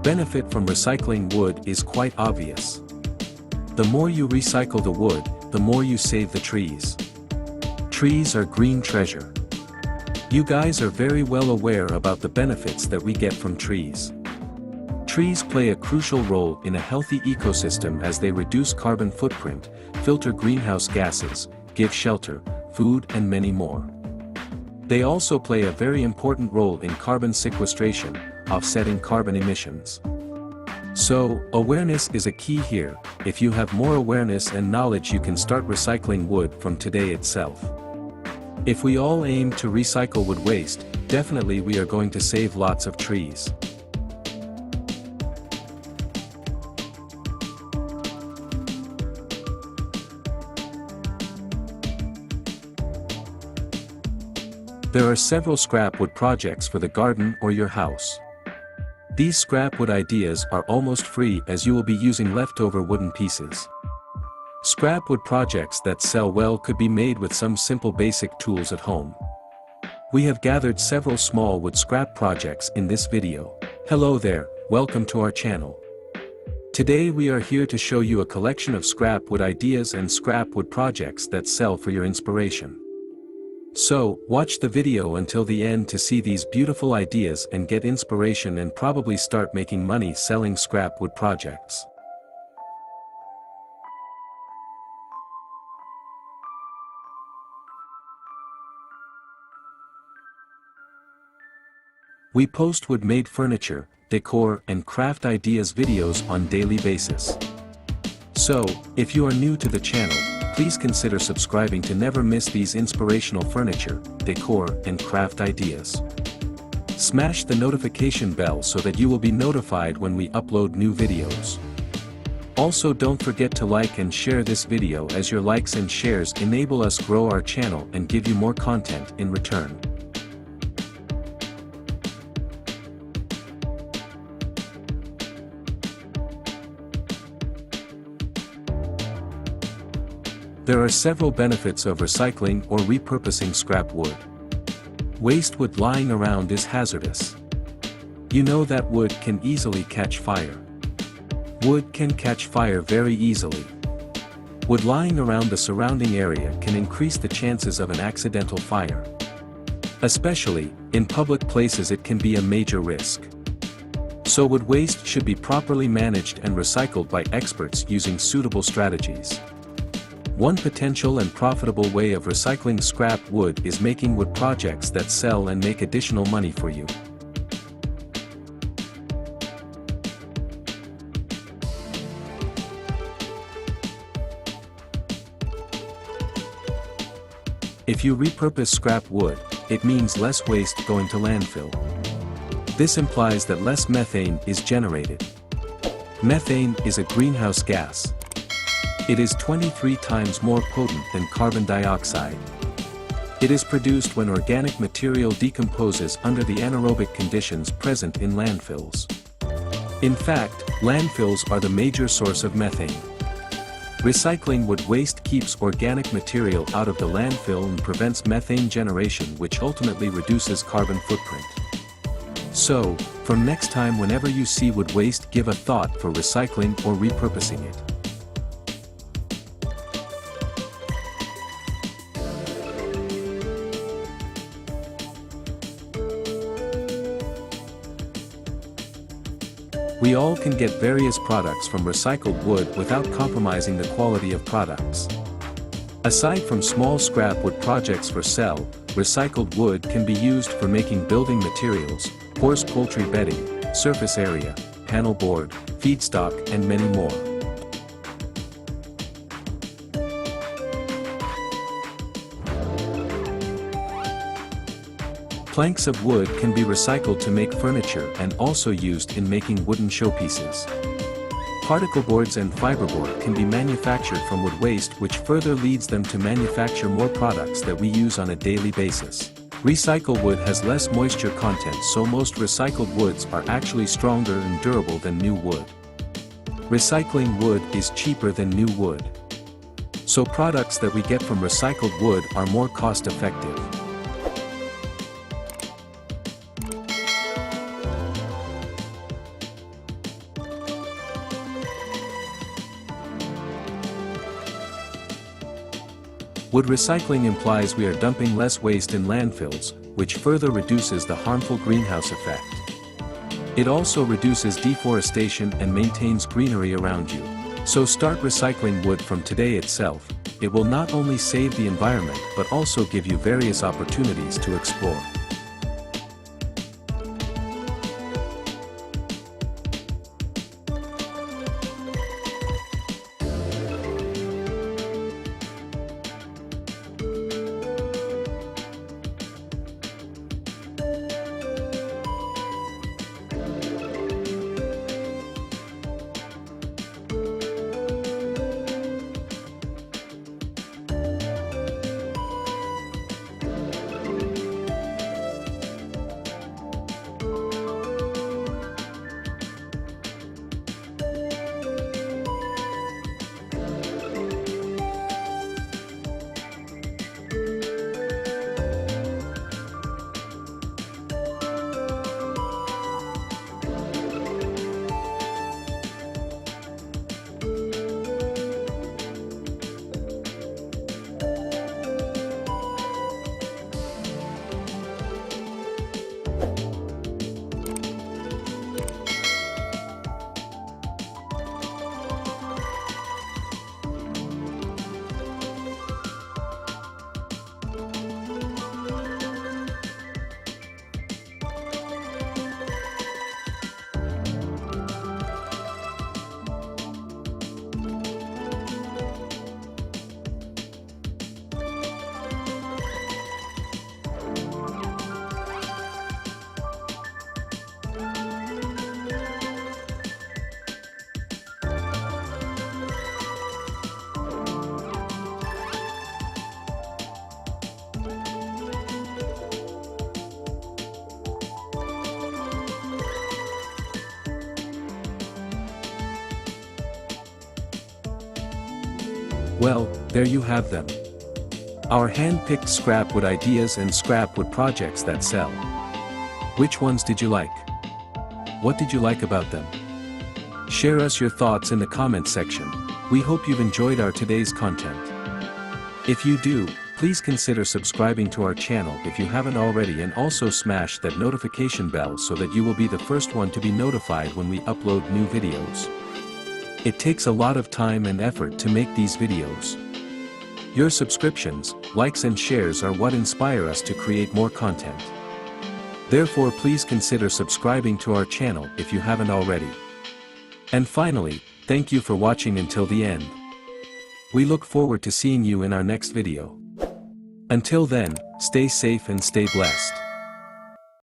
benefit from recycling wood is quite obvious. The more you recycle the wood, the more you save the trees. Trees are green treasure. You guys are very well aware about the benefits that we get from trees. Trees play a crucial role in a healthy ecosystem as they reduce carbon footprint, filter greenhouse gases, give shelter, food and many more. They also play a very important role in carbon sequestration, offsetting carbon emissions. So, awareness is a key here. If you have more awareness and knowledge, you can start recycling wood from today itself. If we all aim to recycle wood waste, definitely we are going to save lots of trees. There are several scrap wood projects for the garden or your house. These scrap wood ideas are almost free as you will be using leftover wooden pieces. Scrap wood projects that sell well could be made with some simple basic tools at home. We have gathered several small wood scrap projects in this video. Hello there, welcome to our channel. Today we are here to show you a collection of scrap wood ideas and scrap wood projects that sell for your inspiration. So, watch the video until the end to see these beautiful ideas and get inspiration and probably start making money selling scrap wood projects. We post wood-made furniture, decor and craft ideas videos on daily basis. So, if you are new to the channel, please consider subscribing to never miss these inspirational furniture, decor and craft ideas. Smash the notification bell so that you will be notified when we upload new videos. Also don't forget to like and share this video as your likes and shares enable us grow our channel and give you more content in return. There are several benefits of recycling or repurposing scrap wood. Waste wood lying around is hazardous. You know that wood can easily catch fire. Wood can catch fire very easily. Wood lying around the surrounding area can increase the chances of an accidental fire. Especially, in public places it can be a major risk. So wood waste should be properly managed and recycled by experts using suitable strategies. One potential and profitable way of recycling scrap wood is making wood projects that sell and make additional money for you. If you repurpose scrap wood, it means less waste going to landfill. This implies that less methane is generated. Methane is a greenhouse gas. It is 23 times more potent than carbon dioxide. It is produced when organic material decomposes under the anaerobic conditions present in landfills. In fact, landfills are the major source of methane. Recycling wood waste keeps organic material out of the landfill and prevents methane generation, which ultimately reduces carbon footprint. So, from next time whenever you see wood waste, give a thought for recycling or repurposing it. We all can get various products from recycled wood without compromising the quality of products. Aside from small scrap wood projects for sale, recycled wood can be used for making building materials, horse poultry bedding, surface area, panel board, feedstock and many more. Planks of wood can be recycled to make furniture and also used in making wooden showpieces. Particle boards and fiberboard can be manufactured from wood waste, which further leads them to manufacture more products that we use on a daily basis. Recycled wood has less moisture content, so most recycled woods are actually stronger and durable than new wood. Recycling wood is cheaper than new wood. So products that we get from recycled wood are more cost-effective. Wood recycling implies we are dumping less waste in landfills, which further reduces the harmful greenhouse effect. It also reduces deforestation and maintains greenery around you. So start recycling wood from today itself. It will not only save the environment but also give you various opportunities to explore. Well, there you have them. Our hand-picked scrapwood ideas and scrapwood projects that sell. Which ones did you like? What did you like about them? Share us your thoughts in the comments section. We hope you've enjoyed our today's content. If you do, please consider subscribing to our channel if you haven't already, and also smash that notification bell so that you will be the first one to be notified when we upload new videos. It takes a lot of time and effort to make these videos. Your subscriptions, likes and shares are what inspire us to create more content. Therefore, please consider subscribing to our channel if you haven't already. And finally, thank you for watching until the end. We look forward to seeing you in our next video. Until then, stay safe and stay blessed.